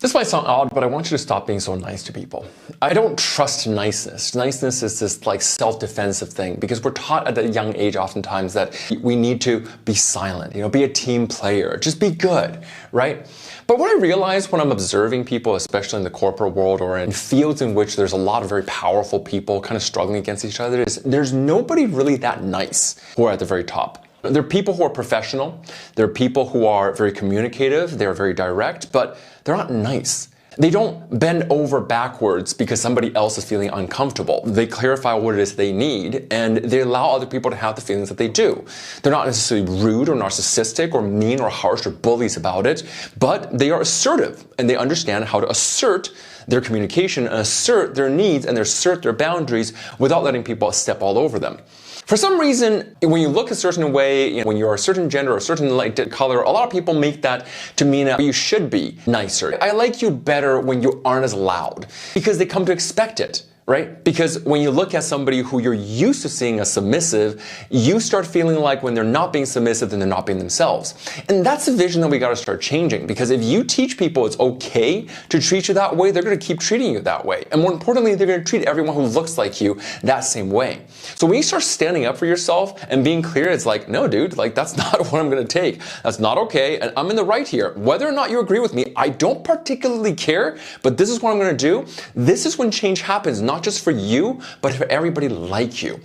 This might sound odd, but I want you to stop being so nice to people. I don't trust niceness. Niceness is this like self-defensive thing because we're taught at a young age oftentimes that we need to be silent, be a team player, just be good, right? But what I realize when I'm observing people, especially in the corporate world or in fields in which there's a lot of very powerful people kind of struggling against each other, is there's nobody really that nice who are at the very top. There are people who are professional, there are people who are very communicative, they're very direct, but they're not nice. They don't bend over backwards because somebody else is feeling uncomfortable. They clarify what it is they need and they allow other people to have the feelings that they do. They're not necessarily rude or narcissistic or mean or harsh or bullies about it, but they are assertive and they understand how to assert their communication and assert their needs and assert their boundaries without letting people step all over them. For some reason, when you look a certain way, when you're a certain gender or a certain color, a lot of people make that to mean that you should be nicer. I like you better when you aren't as loud because they come to expect it. Right? Because when you look at somebody who you're used to seeing as submissive, you start feeling like when they're not being submissive, then they're not being themselves. And that's a vision that we got to start changing. Because if you teach people it's okay to treat you that way, they're going to keep treating you that way. And more importantly, they're going to treat everyone who looks like you that same way. So when you start standing up for yourself and being clear, it's like, no, dude, like that's not what I'm going to take. That's not okay. And I'm in the right here. Whether or not you agree with me, I don't particularly care, but this is what I'm going to do. This is when change happens, not just for you, but for everybody like you.